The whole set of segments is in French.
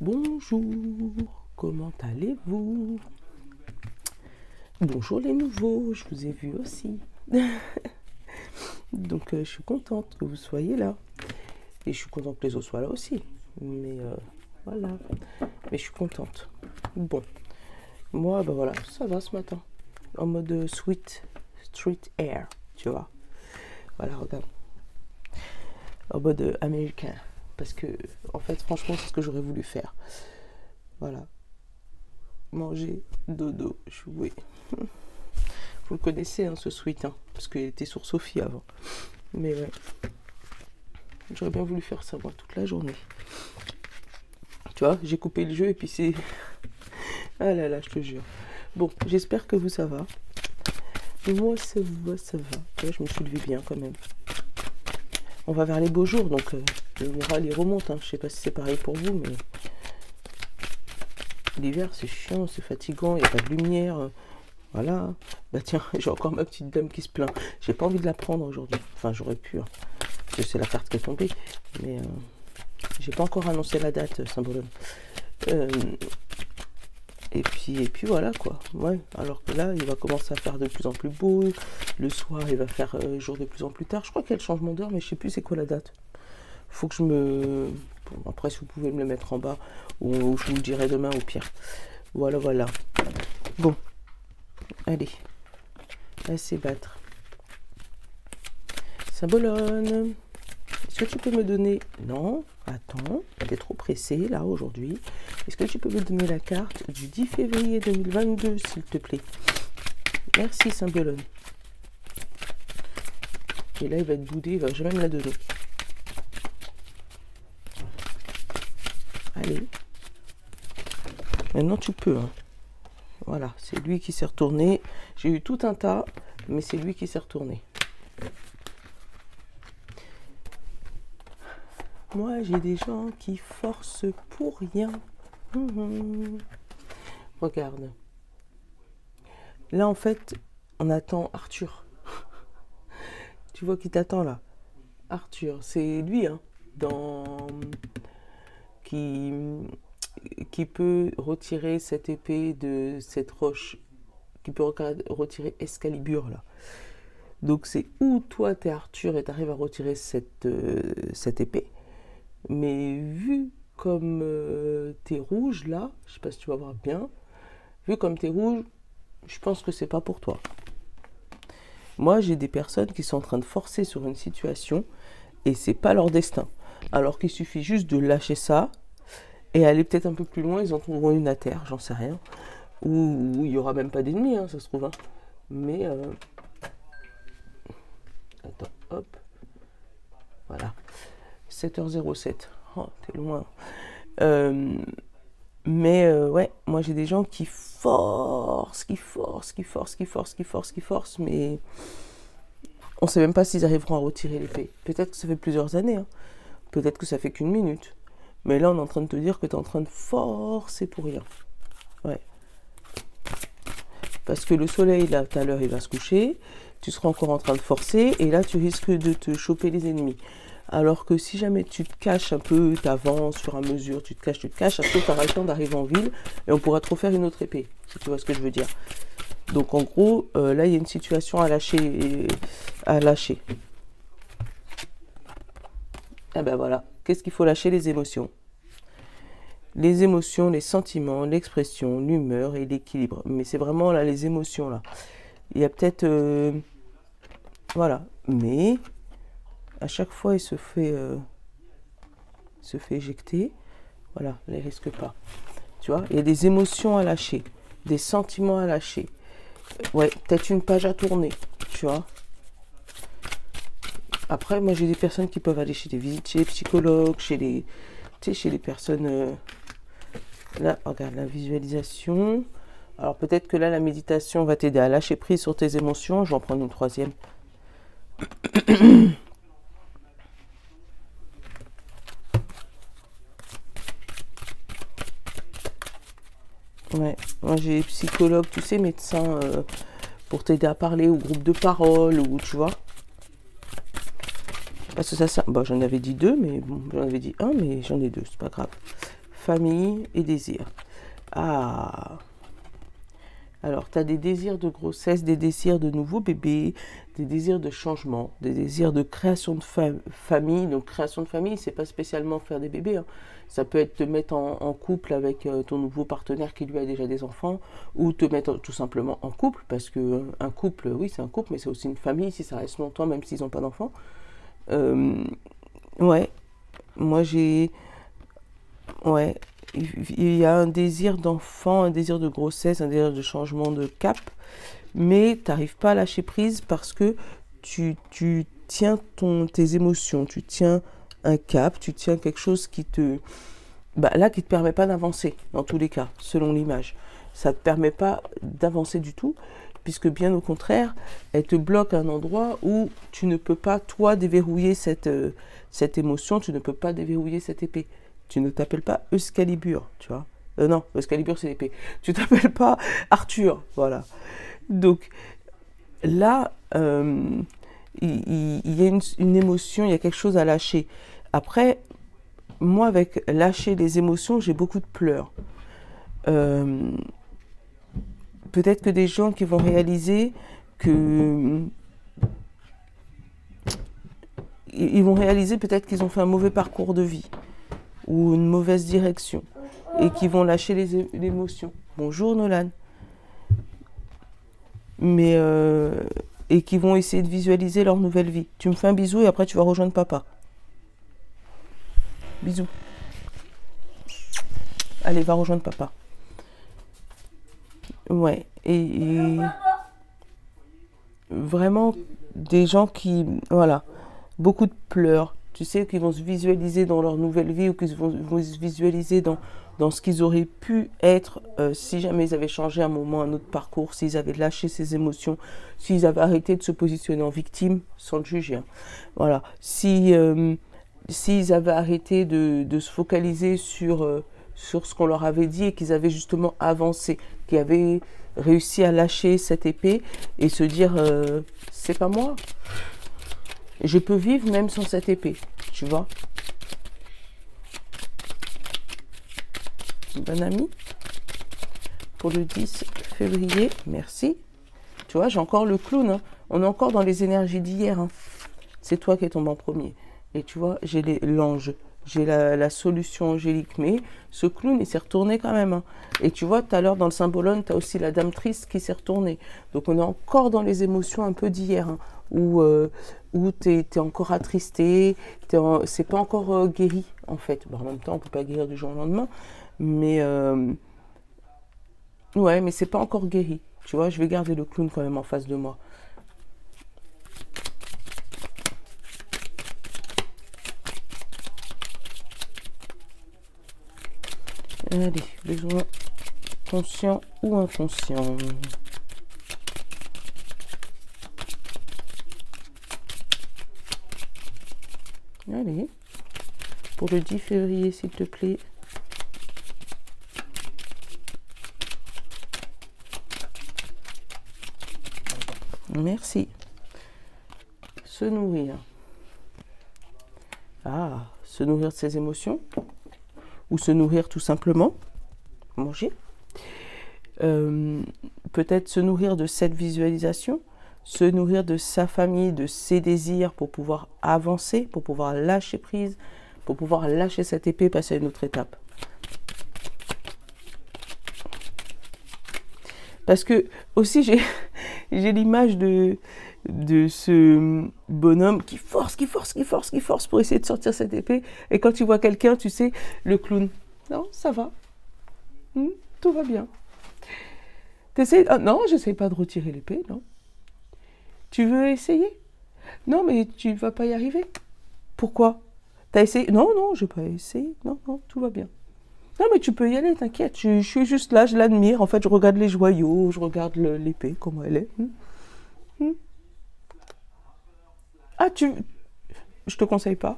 Bonjour, comment allez-vous? Bonjour les nouveaux, je vous ai vu aussi. Donc je suis contente que vous soyez là. Et je suis contente que les autres soient là aussi. Mais voilà. Mais je suis contente. Bon. Moi, bah voilà, ça va ce matin. En mode street air, tu vois. Voilà, regarde. En mode américain. Parce que, en fait, franchement, c'est ce que j'aurais voulu faire. Voilà. Manger, dodo, jouer. Vous le connaissez, hein, ce sweet, hein, parce qu'il était sur Sophie avant. Mais ouais. J'aurais bien voulu faire ça, moi, toute la journée. Tu vois, j'ai coupé le jeu et puis c'est... Ah là là, je te jure. Bon, j'espère que vous, ça va. Moi, ça va, ça va. Tu vois, je me suis levée bien, quand même. On va vers les beaux jours, donc le moral, il remonte. Hein. Je sais pas si c'est pareil pour vous, mais... L'hiver, c'est chiant, c'est fatigant, il n'y a pas de lumière. Voilà. Bah tiens, j'ai encore ma petite dame qui se plaint. J'ai pas envie de la prendre aujourd'hui. Enfin, j'aurais pu, hein, parce que c'est la carte qui est tombée. Mais j'ai pas encore annoncé la date, Saint-Bologne. Et puis voilà, quoi. Ouais. Alors que là, il va commencer à faire de plus en plus beau. Le soir, il va faire jour de plus en plus tard. Je crois qu'il y a le changement d'heure, mais je sais plus c'est quoi la date. Faut que je me... Bon, après, si vous pouvez me le mettre en bas, ou je vous le dirai demain au pire. Voilà, voilà. Bon. Allez. Assez battre. Saint-Bologne. Est-ce que tu peux me donner... Non, attends. T'es trop pressé, là, aujourd'hui. Est-ce que tu peux me donner la carte du 10 février 2022, s'il te plaît? Merci, Saint-Bologne. Et là, il va être boudé. Il va jamais me la donner. Allez. Maintenant, tu peux. Hein. Voilà, c'est lui qui s'est retourné. J'ai eu tout un tas, mais c'est lui qui s'est retourné. Moi, j'ai des gens qui forcent pour rien. Regarde. Là, en fait, on attend Arthur. Tu vois qui t'attend, là? Arthur, c'est lui, hein, qui peut retirer cette épée de cette roche, qui peut retirer Excalibur, là. Donc c'est où toi t'es Arthur et t'arrives à retirer cette épée, mais vu comme t'es rouge là, je sais pas si tu vas voir bien, vu comme t'es rouge, je pense que c'est pas pour toi. Moi j'ai des personnes qui sont en train de forcer sur une situation et c'est pas leur destin, alors qu'il suffit juste de lâcher ça et aller peut-être un peu plus loin, ils en trouveront une à terre, j'en sais rien, ou il y aura même pas d'ennemis, hein, ça se trouve, hein. Mais attends, hop. Voilà. 7h07. Oh, t'es loin. Mais ouais, moi j'ai des gens qui forcent, mais on sait même pas s'ils arriveront à retirer l'épée. Peut-être que ça fait plusieurs années, hein. Peut-être que ça fait qu'une minute. Mais là, on est en train de te dire que tu es en train de forcer pour rien. Ouais. Parce que le soleil, là, tout à l'heure, il va se coucher. Tu seras encore en train de forcer. Et là, tu risques de te choper les ennemis. Alors que si jamais tu te caches un peu, tu avances sur à mesure, tu te caches, après tu auras le temps d'arriver en ville et on pourra te refaire une autre épée, si tu vois ce que je veux dire. Donc en gros, là il y a une situation à lâcher. Et ben voilà, qu'est-ce qu'il faut lâcher? Les émotions. Les émotions, les sentiments, l'expression, l'humeur et l'équilibre. Mais c'est vraiment là les émotions là. Il y a peut-être... voilà, mais... à chaque fois, il se fait éjecter. Voilà, il ne risque pas. Tu vois, il y a des émotions à lâcher, des sentiments à lâcher. Ouais, peut-être une page à tourner, tu vois. Après, moi, j'ai des personnes qui peuvent aller chez des visites, chez les psychologues, chez les personnes... Là, regarde, la visualisation. Alors, peut-être que là, la méditation va t'aider à lâcher prise sur tes émotions. Je vais en prendre une troisième. Ouais, moi j'ai psychologue, tu sais, médecin pour t'aider à parler au groupe de parole ou tu vois. Parce que ça, bah, j'en avais dit deux, mais bon, j'en avais dit un, mais j'en ai deux, c'est pas grave. famille et désir. Ah. Alors, tu as des désirs de grossesse, des désirs de nouveau bébé, des désirs de changement, des désirs de création de famille. Donc, création de famille, c'est pas spécialement faire des bébés, hein. Ça peut être te mettre en couple avec ton nouveau partenaire qui lui a déjà des enfants, ou te mettre tout simplement en couple, parce que un couple, oui, c'est un couple, mais c'est aussi une famille si ça reste longtemps, même s'ils n'ont pas d'enfants. Ouais, moi j'ai... Ouais, il y a un désir d'enfant, un désir de grossesse, un désir de changement de cap, mais tu n'arrives pas à lâcher prise parce que tu tiens tes émotions, tu tiens un cap, tu tiens quelque chose qui te... là, qui ne te permet pas d'avancer, dans tous les cas, selon l'image. Ça ne te permet pas d'avancer du tout, puisque bien au contraire, elle te bloque à un endroit où tu ne peux pas, toi, déverrouiller cette émotion, tu ne peux pas déverrouiller cette épée. Tu ne t'appelles pas Excalibur, tu vois. Non, Excalibur, c'est l'épée. Tu t'appelles pas Arthur, voilà. Donc, là, il y a une émotion, il y a quelque chose à lâcher. Après, moi, avec lâcher les émotions, j'ai beaucoup de pleurs. Peut-être que des gens qui vont réaliser que... Ils vont réaliser peut-être qu'ils ont fait un mauvais parcours de vie ou une mauvaise direction et qui vont lâcher l'émotion. Bonjour Nolan. Mais et qui vont essayer de visualiser leur nouvelle vie. Tu me fais un bisou et après tu vas rejoindre papa. Bisous. Allez, va rejoindre papa. Ouais. Et vraiment des gens qui... Voilà. Beaucoup de pleurs. Tu sais, qui vont se visualiser dans leur nouvelle vie ou qui vont se visualiser dans ce qu'ils auraient pu être si jamais ils avaient changé un moment, un autre parcours, s'ils avaient lâché ces émotions, s'ils avaient arrêté de se positionner en victime sans le juger. Hein. Voilà. S'ils avaient arrêté de se focaliser sur ce qu'on leur avait dit et qu'ils avaient justement avancé, qu'ils avaient réussi à lâcher cette épée et se dire c'est pas moi. Je peux vivre même sans cette épée, tu vois. Bon ami, pour le 10 février, merci. Tu vois, j'ai encore le clown, hein. On est encore dans les énergies d'hier. Hein. C'est toi qui es tombé en premier. Et tu vois, j'ai l'ange, j'ai la solution angélique. Mais ce clown, il s'est retourné quand même. Hein. Et tu vois, tout à l'heure, dans le symbolone, tu as aussi la dame triste qui s'est retournée. Donc, on est encore dans les émotions un peu d'hier. Hein, où tu es encore attristé, c'est pas encore guéri, en fait. Bon, en même temps, on peut pas guérir du jour au lendemain. Mais, ouais, mais c'est pas encore guéri. Tu vois, je vais garder le clown quand même en face de moi. Allez, besoin conscient ou inconscient. Allez, pour le 10 février, s'il te plaît. Merci. Se nourrir. Ah, se nourrir de ses émotions. Ou se nourrir tout simplement. Manger. Peut-être se nourrir de cette visualisation. Se nourrir de sa famille, de ses désirs pour pouvoir avancer, pour pouvoir lâcher prise, pour pouvoir lâcher cette épée, passer à une autre étape. Parce que aussi j'ai l'image de ce bonhomme qui force pour essayer de sortir cette épée. Et quand tu vois quelqu'un, tu sais, le clown. Non, ça va. Tout va bien. T'essayes... Ah, non, j'essaie pas de retirer l'épée, non. Tu veux essayer? Non, mais tu ne vas pas y arriver. Pourquoi? T'as essayé? Non, non, je n'ai pas essayé. Non, non, tout va bien. Non, mais tu peux y aller, t'inquiète. Je suis juste là, je l'admire. En fait, je regarde les joyaux, je regarde l'épée, comment elle est. Ah, je te conseille pas.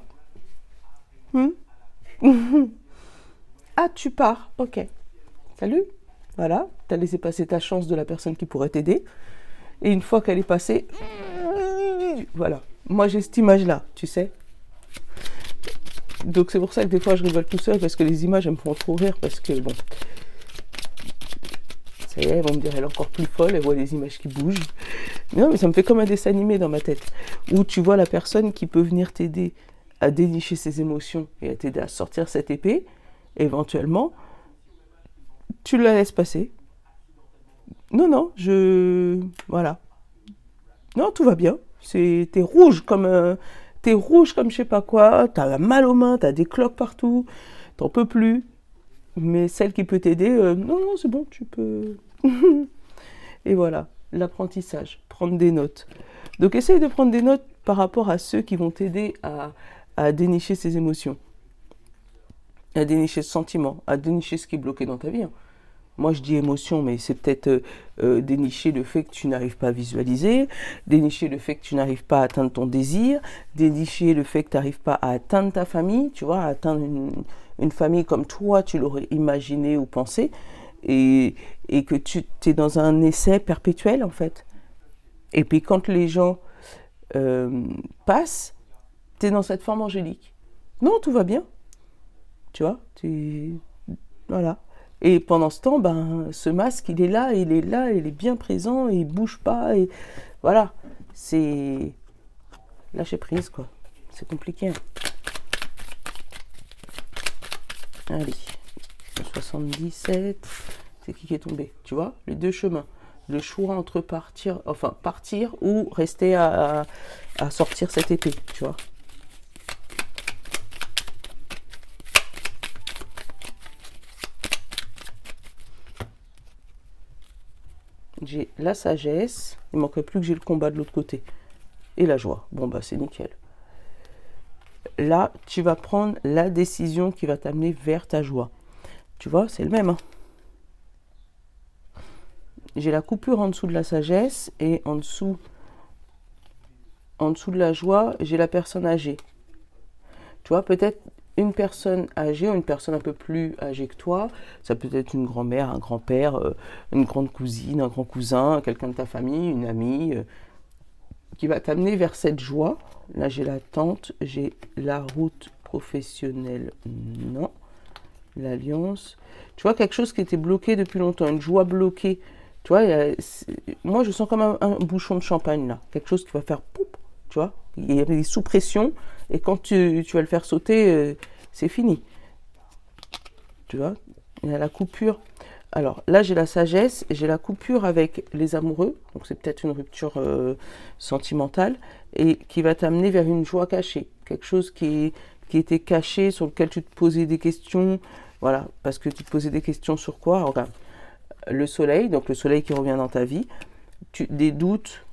Ah, tu pars. Ok. Salut. Voilà. Tu as laissé passer ta chance de la personne qui pourrait t'aider. Et une fois qu'elle est passée, voilà. Moi, j'ai cette image-là, tu sais. Donc c'est pour ça que des fois je rigole tout seul, parce que les images elles me font trop rire, parce que bon, ça y est, elles vont me dire elle est encore plus folle, elle voit les images qui bougent. Non mais ça me fait comme un dessin animé dans ma tête, où tu vois la personne qui peut venir t'aider à dénicher ses émotions et à t'aider à sortir cette épée, éventuellement, tu la laisses passer. Non, non, voilà. Non, tout va bien. T'es rouge comme... T'es rouge comme je sais pas quoi, t'as mal aux mains, t'as des cloques partout, t'en peux plus. Mais celle qui peut t'aider, non, non, c'est bon, tu peux... Et voilà, l'apprentissage, prendre des notes. Donc essaye de prendre des notes par rapport à ceux qui vont t'aider à dénicher ces émotions, à dénicher ce sentiment, à dénicher ce qui est bloqué dans ta vie. Hein. Moi, je dis émotion, mais c'est peut-être dénicher le fait que tu n'arrives pas à visualiser, dénicher le fait que tu n'arrives pas à atteindre ton désir, dénicher le fait que tu n'arrives pas à atteindre ta famille, tu vois, à atteindre une famille comme toi, tu l'aurais imaginé ou pensé, et que tu es dans un essai perpétuel, en fait. Et puis, quand les gens passent, tu es dans cette forme angélique. Non, tout va bien. Tu vois, voilà. Et pendant ce temps, ben, ce masque, il est là, il est bien présent, et il bouge pas, et voilà. C'est lâcher prise, quoi. C'est compliqué. Hein. Allez, 77, c'est qui est tombé, tu vois, les deux chemins. Le choix entre partir ou rester à sortir cette épée, tu vois. J'ai la sagesse, il manquerait plus que j'ai le combat de l'autre côté. Et la joie. Bon, bah c'est nickel. Là, tu vas prendre la décision qui va t'amener vers ta joie. Tu vois, c'est le même. Hein. J'ai la coupure en dessous de la sagesse et en dessous de la joie, j'ai la personne âgée. Tu vois, peut-être une personne âgée ou une personne un peu plus âgée que toi, ça peut être une grand-mère, un grand-père, une grande cousine, un grand cousin, quelqu'un de ta famille, une amie, qui va t'amener vers cette joie. Là, j'ai la tente, j'ai la route professionnelle, non, l'alliance. Tu vois, quelque chose qui était bloqué depuis longtemps, une joie bloquée. Tu vois, moi, je sens comme un bouchon de champagne, là, quelque chose qui va faire poup, tu vois, il y avait des sous-pressions. Et quand tu vas le faire sauter, c'est fini. Tu vois, il y a la coupure. Alors là, j'ai la sagesse, j'ai la coupure avec les amoureux. Donc c'est peut-être une rupture sentimentale et qui va t'amener vers une joie cachée. Quelque chose qui était caché, sur lequel tu te posais des questions. Voilà, parce que tu te posais des questions sur quoi? Alors, regarde, le soleil, donc le soleil qui revient dans ta vie, des doutes,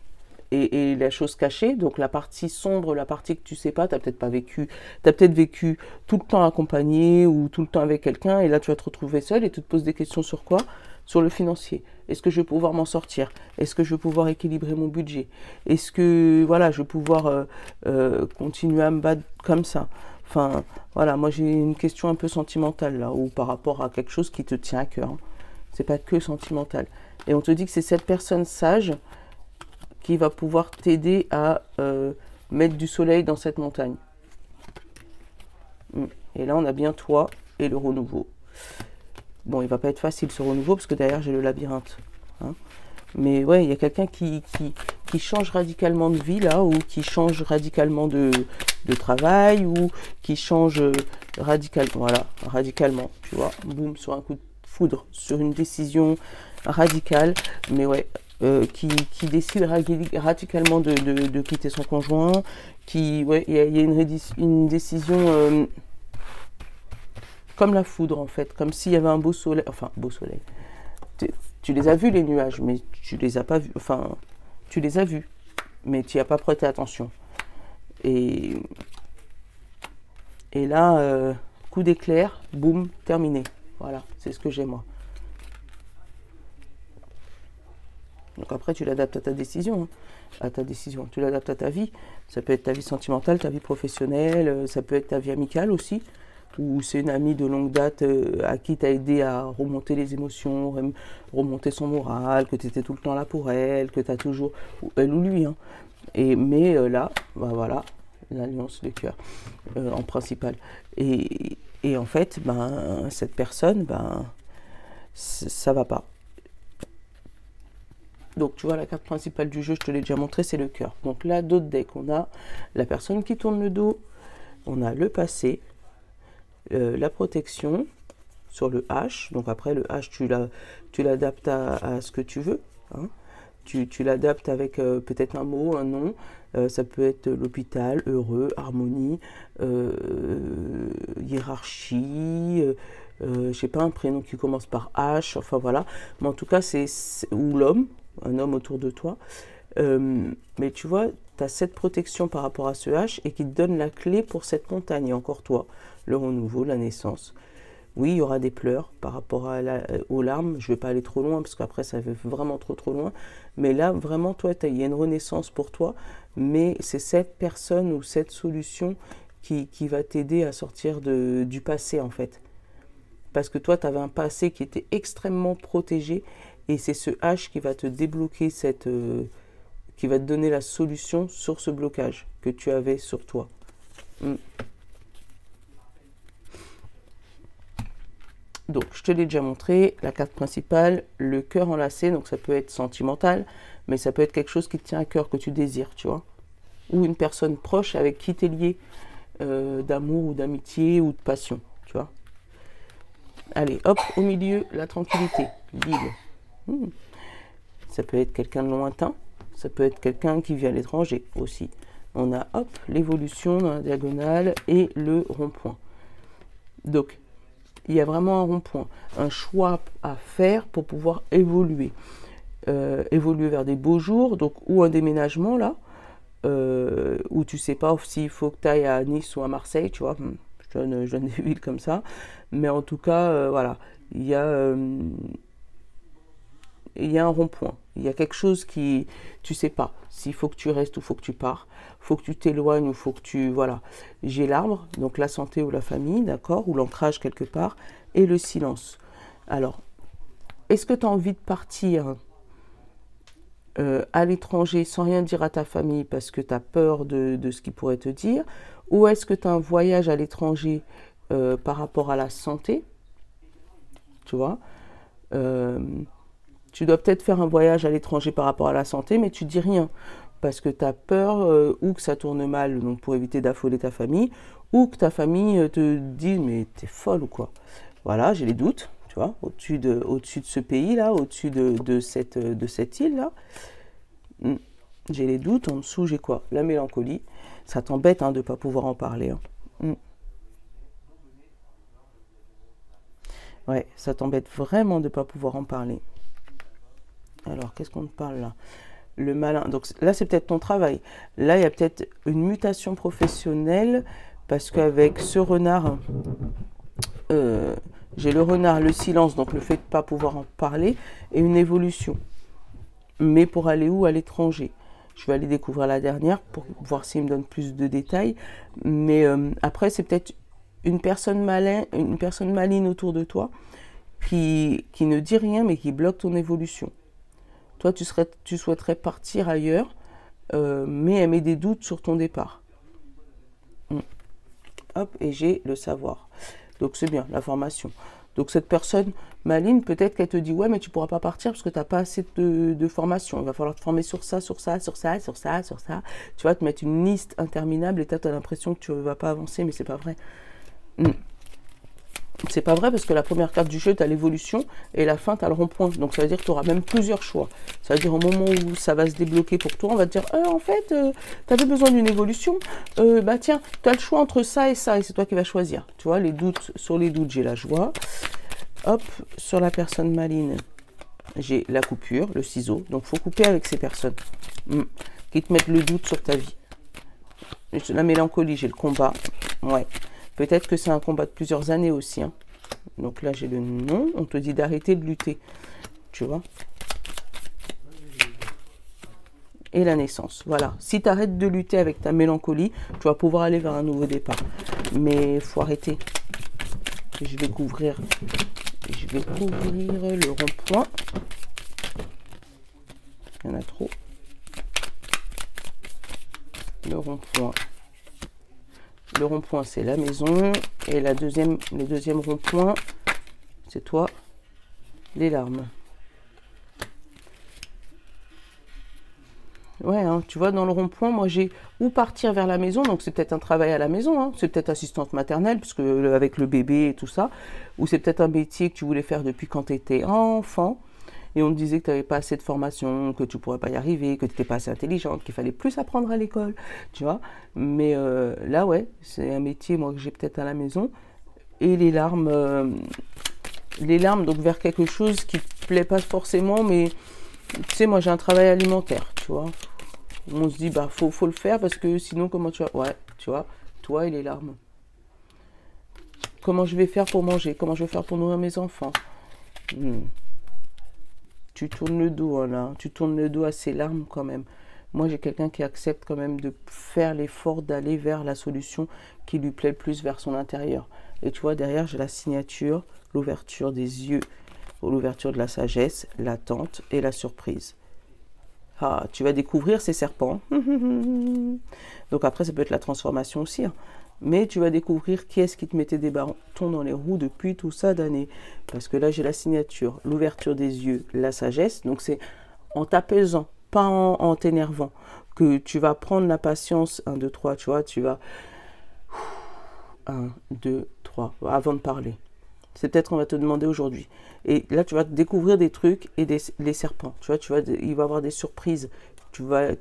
et la chose cachée, donc la partie sombre, la partie que tu sais pas, tu n'as peut-être pas vécu, tu as peut-être vécu tout le temps accompagné ou tout le temps avec quelqu'un, et là tu vas te retrouver seul et tu te poses des questions sur quoi? Sur le financier. Est-ce que je vais pouvoir m'en sortir? Est-ce que je vais pouvoir équilibrer mon budget? Est-ce que voilà, je vais pouvoir continuer à me battre comme ça? Enfin, voilà, moi j'ai une question un peu sentimentale là, ou par rapport à quelque chose qui te tient à cœur. Hein. C'est pas que sentimental. Et on te dit que c'est cette personne sage qui va pouvoir t'aider à mettre du soleil dans cette montagne. Et là, on a bien toi et le renouveau. Bon, il va pas être facile ce renouveau, parce que derrière, j'ai le labyrinthe. Hein. Mais ouais, il y a quelqu'un qui change radicalement de vie, là, ou qui change radicalement de travail, ou qui change radicalement, voilà, radicalement, tu vois, boum, sur un coup de foudre, sur une décision radicale, mais ouais, qui décide radicalement de quitter son conjoint, ouais, il y a une décision comme la foudre en fait, comme s'il y avait un beau soleil, enfin beau soleil. Tu les as vus les nuages, mais tu les as pas vus, enfin tu les as vus, mais tu n'y as pas prêté attention. Et là, coup d'éclair, boum, terminé. Voilà, c'est ce que j'ai moi. Donc après, tu l'adaptes à ta décision. Hein. À ta décision. Tu l'adaptes à ta vie. Ça peut être ta vie sentimentale, ta vie professionnelle, ça peut être ta vie amicale aussi, ou c'est une amie de longue date à qui tu as aidé à remonter les émotions, remonter son moral, que tu étais tout le temps là pour elle, que tu as toujours... Elle ou lui. Hein. Mais là, bah voilà, l'alliance de cœur en principal. Et en fait, ben, cette personne, ben, ça va pas. Donc tu vois, la carte principale du jeu, je te l'ai déjà montré, c'est le cœur. Donc là, d'autres decks, on a la personne qui tourne le dos, on a le passé, la protection sur le H. Donc après, le H, tu l'adaptes à ce que tu veux. Hein. Tu l'adaptes avec peut-être un mot, un nom. Ça peut être l'hôpital, heureux, harmonie, hiérarchie, je sais pas, un prénom qui commence par H, enfin voilà. Mais en tout cas, ou l'homme, un homme autour de toi. Mais tu vois, tu as cette protection par rapport à ce H et qui te donne la clé pour cette montagne. Et encore toi, le renouveau, la naissance. Oui, il y aura des pleurs par rapport aux larmes. Je ne vais pas aller trop loin parce qu'après, ça va vraiment trop loin. Mais là, vraiment, toi, il y a une renaissance pour toi. Mais c'est cette personne ou cette solution qui va t'aider à sortir du passé, en fait. Parce que toi, tu avais un passé qui était extrêmement protégé. Et c'est ce H qui va te débloquer qui va te donner la solution sur ce blocage que tu avais sur toi. Donc, je te l'ai déjà montré, la carte principale, le cœur enlacé, donc ça peut être sentimental, mais ça peut être quelque chose qui te tient à cœur, que tu désires, tu vois. Ou une personne proche avec qui tu es lié d'amour ou d'amitié ou de passion, tu vois. Allez, hop, au milieu, la tranquillité, libre. Ça peut être quelqu'un de lointain, ça peut être quelqu'un qui vit à l'étranger aussi. On a, hop, l'évolution dans la diagonale et le rond-point. Donc, il y a vraiment un rond-point, un choix à faire pour pouvoir évoluer. Évoluer vers des beaux jours, donc ou un déménagement là, où tu sais pas s'il faut que tu ailles à Nice ou à Marseille, tu vois, je donne des villes comme ça, mais en tout cas, voilà, il y a un rond-point, il y a quelque chose qui, tu sais pas, s'il faut que tu restes ou faut que tu pars, faut que tu t'éloignes ou faut que tu, voilà. J'ai l'arbre, donc la santé ou la famille, d'accord, ou l'ancrage quelque part, et le silence. Alors, est-ce que tu as envie de partir à l'étranger sans rien dire à ta famille parce que tu as peur de ce qu'ils pourraient te dire, ou est-ce que tu as un voyage à l'étranger par rapport à la santé, tu vois, tu dois peut-être faire un voyage à l'étranger par rapport à la santé, mais tu dis rien, parce que tu as peur ou que ça tourne mal, donc pour éviter d'affoler ta famille, ou que ta famille te dit, mais t'es folle ou quoi. Voilà, j'ai les doutes, tu vois, au-dessus de ce pays-là, au-dessus de cette île-là. J'ai les doutes, en dessous j'ai quoi? La mélancolie. Ça t'embête de ne pas pouvoir en parler. Ouais, ça t'embête vraiment de ne pas pouvoir en parler. Alors, qu'est-ce qu'on te parle là? Le malin. Donc là, c'est peut-être ton travail. Là, il y a peut-être une mutation professionnelle parce qu'avec ce renard, j'ai le renard, le silence, donc le fait de ne pas pouvoir en parler, et une évolution. Mais pour aller où? À l'étranger. Je vais aller découvrir la dernière pour voir s'il me donne plus de détails. Mais après, c'est peut-être une personne maligne autour de toi qui ne dit rien mais qui bloque ton évolution. Toi, tu souhaiterais partir ailleurs, mais elle met des doutes sur ton départ. Hop, et j'ai le savoir. Donc c'est bien, la formation. Donc cette personne maligne, peut-être qu'elle te dit, ouais, mais tu ne pourras pas partir parce que tu n'as pas assez de formation. Il va falloir te former sur ça, sur ça, sur ça, sur ça, sur ça. Tu vas te mettre une liste interminable et tu as l'impression que tu ne vas pas avancer, mais c'est pas vrai. C'est pas vrai parce que la première carte du jeu, tu as l'évolution et la fin, tu as le rond-point. Donc ça veut dire que tu auras même plusieurs choix. Ça veut dire au moment où ça va se débloquer pour toi, on va te dire, en fait, tu avais besoin d'une évolution. Bah tiens, tu as le choix entre ça et c'est toi qui vas choisir. Tu vois, les doutes, sur les doutes, j'ai la joie. Hop, sur la personne maligne, j'ai la coupure, le ciseau. Donc il faut couper avec ces personnes qui te mettent le doute sur ta vie. La mélancolie, j'ai le combat. Ouais. Peut-être que c'est un combat de plusieurs années aussi. Donc là, j'ai le non. On te dit d'arrêter de lutter. Tu vois? Et la naissance. Voilà. Si tu arrêtes de lutter avec ta mélancolie, tu vas pouvoir aller vers un nouveau départ. Mais il faut arrêter. Je vais couvrir le rond-point. Il y en a trop. Le rond-point. Le rond-point, c'est la maison. Et le deuxième rond-point, c'est toi, les larmes. Ouais, hein, tu vois, dans le rond-point, moi, j'ai ou partir vers la maison, donc c'est peut-être un travail à la maison, hein, c'est peut-être assistante maternelle, puisque avec le bébé et tout ça, ou c'est peut-être un métier que tu voulais faire depuis quand tu étais enfant, et on te disait que tu n'avais pas assez de formation, que tu ne pourrais pas y arriver, que tu n'étais pas assez intelligente, qu'il fallait plus apprendre à l'école, tu vois. Mais là, ouais, c'est un métier, moi, que j'ai peut-être à la maison, et les larmes, donc vers quelque chose qui te plaît pas forcément, mais tu sais, moi, j'ai un travail alimentaire, tu vois. On se dit, bah, faut le faire parce que sinon, comment tu vas... Ouais, tu vois, toi et les larmes. Comment je vais faire pour manger? Comment je vais faire pour nourrir mes enfants? Tu tournes le dos, hein, là. Tu tournes le dos à ces larmes quand même. Moi, j'ai quelqu'un qui accepte quand même de faire l'effort d'aller vers la solution qui lui plaît le plus vers son intérieur. Et tu vois, derrière, j'ai la signature, l'ouverture des yeux, l'ouverture de la sagesse, l'attente et la surprise. Ah, tu vas découvrir ces serpents. Donc après, ça peut être la transformation aussi. Hein. Mais tu vas découvrir qui est-ce qui te mettait des bâtons dans les roues depuis tout ça d'années. Parce que là, j'ai la signature, l'ouverture des yeux, la sagesse. Donc c'est en t'apaisant, pas en t'énervant, que tu vas prendre la patience. 1, 2, 3, tu vois, tu vas... 1, 2, 3, avant de parler. C'est peut-être qu'on va te demander aujourd'hui. Et là, tu vas découvrir des trucs et les serpents. Tu vois, il va y avoir des surprises. Tu vas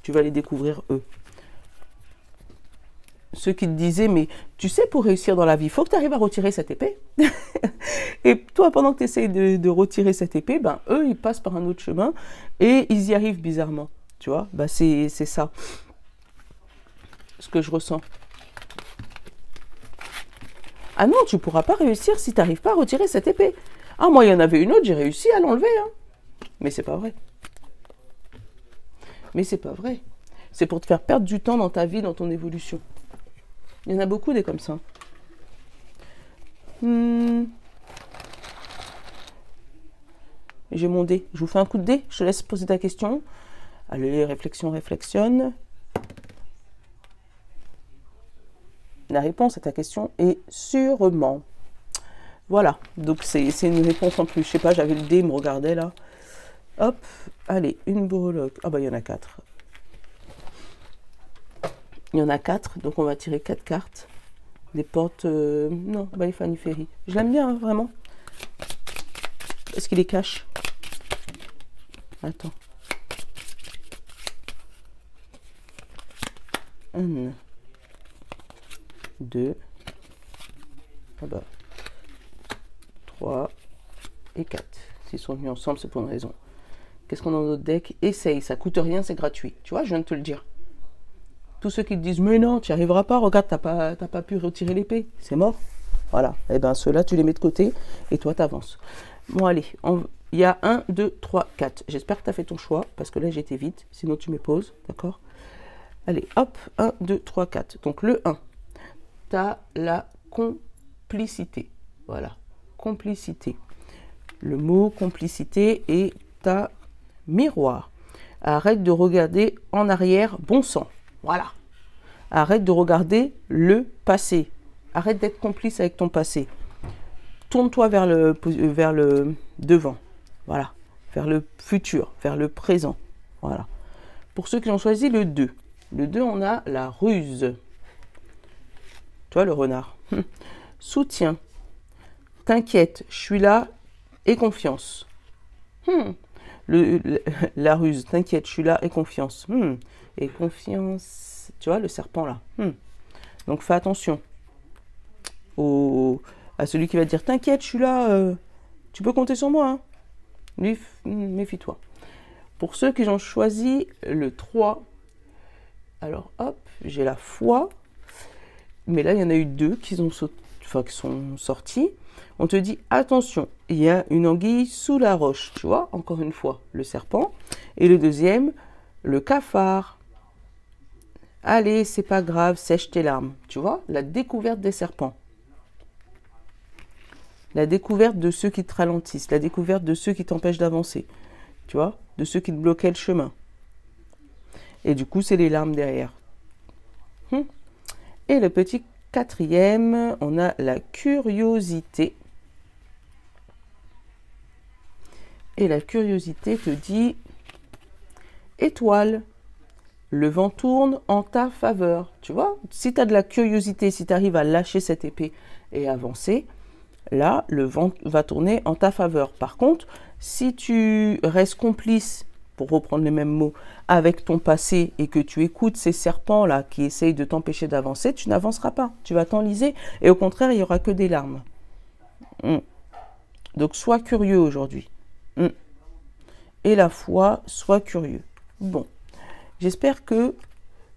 les découvrir, eux. Ceux qui te disaient, mais tu sais, pour réussir dans la vie, il faut que tu arrives à retirer cette épée. Et toi, pendant que tu essaies de retirer cette épée, ben, eux, ils passent par un autre chemin et ils y arrivent bizarrement. Tu vois, ben, c'est ça. Ce que je ressens. Ah non, tu ne pourras pas réussir si tu n'arrives pas à retirer cette épée. Ah, moi, il y en avait une autre, j'ai réussi à l'enlever. Hein. Mais c'est pas vrai. Mais c'est pas vrai. C'est pour te faire perdre du temps dans ta vie, dans ton évolution. Il y en a beaucoup des comme ça. J'ai mon dé. Je vous fais un coup de dé. Je te laisse poser ta question. Allez, réflexion. La réponse à ta question est sûrement. Voilà, donc c'est une réponse en plus. Je sais pas, j'avais le dé, il me regardait là. Hop, allez, une breloque. Ah bah il y en a 4. Il y en a 4, donc on va tirer 4 cartes. Des portes... non, bah les Fanny Ferry. Je l'aime bien, hein, vraiment. Est-ce qu'il les cache? Attends. 1, 2, ah bah, 3 et 4. S'ils sont venus ensemble, c'est pour une raison. Qu'est-ce qu'on a dans notre deck? Essaye, ça coûte rien, c'est gratuit. Tu vois, je viens de te le dire. Tous ceux qui te disent, mais non, tu n'y arriveras pas, regarde, t'as pas pu retirer l'épée, c'est mort. Voilà, et bien ceux-là, tu les mets de côté et toi, t'avances. Bon, allez, il y a 1, 2, 3, 4. J'espère que tu as fait ton choix, parce que là, j'ai été vite, sinon tu me poses, d'accord? Allez, hop, 1, 2, 3, 4. Donc le 1. Tu as la complicité. Voilà, complicité. Le mot complicité est ta miroir. Arrête de regarder en arrière, bon sang. Voilà. Arrête de regarder le passé. Arrête d'être complice avec ton passé. Tourne-toi vers le devant. Voilà. Vers le futur, vers le présent. Voilà. Pour ceux qui ont choisi le 2. Le 2, on a la ruse. Toi, le renard. Soutien. T'inquiète, je suis là et confiance. La ruse. T'inquiète, je suis là et confiance. Et confiance. Tu vois, le serpent là. Donc, fais attention à celui qui va dire t'inquiète, je suis là. Tu peux compter sur moi. Hein. Lui, méfie-toi. Pour ceux qui ont choisi le 3, alors hop, j'ai la foi. Mais là, il y en a eu 2 qui sont sortis. On te dit, attention, il y a une anguille sous la roche. Tu vois, encore une fois, le serpent. Et le deuxième, le cafard. Allez, c'est pas grave, sèche tes larmes. Tu vois, la découverte des serpents. La découverte de ceux qui te ralentissent. La découverte de ceux qui t'empêchent d'avancer. Tu vois, de ceux qui te bloquaient le chemin. Et du coup, c'est les larmes derrière. Et le petit quatrième, on a la curiosité. Et la curiosité te dit étoile. Le vent tourne en ta faveur. Tu vois, si tu as de la curiosité, si tu arrives à lâcher cette épée et avancer, là, le vent va tourner en ta faveur. Par contre, si tu restes complice, pour reprendre les mêmes mots, avec ton passé et que tu écoutes ces serpents-là qui essayent de t'empêcher d'avancer, tu n'avanceras pas. Tu vas t'enliser et au contraire, il n'y aura que des larmes. Donc, sois curieux aujourd'hui. Et la foi, sois curieux. Bon, j'espère que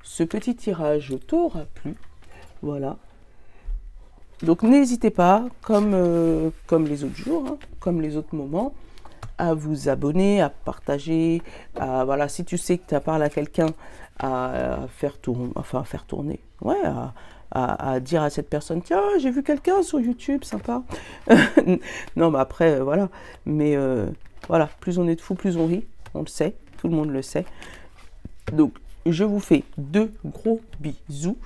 ce petit tirage t'aura plu. Voilà. Donc, n'hésitez pas, comme les autres jours, hein, comme les autres moments, à vous abonner, à partager, voilà, si tu sais que tu as parlé à quelqu'un, à faire tourner, ouais, à dire à cette personne, tiens, j'ai vu quelqu'un sur YouTube, sympa. Non, mais après, voilà, mais voilà, plus on est de fous, plus on rit, on le sait, tout le monde le sait. Donc, je vous fais 2 gros bisous.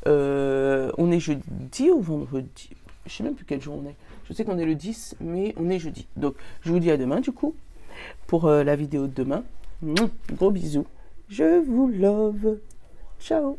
On est jeudi ou vendredi? Je sais même plus quel jour on est. Je sais qu'on est le 10, mais on est jeudi. Donc, je vous dis à demain, du coup, pour la vidéo de demain. Gros bisous. Je vous love. Ciao.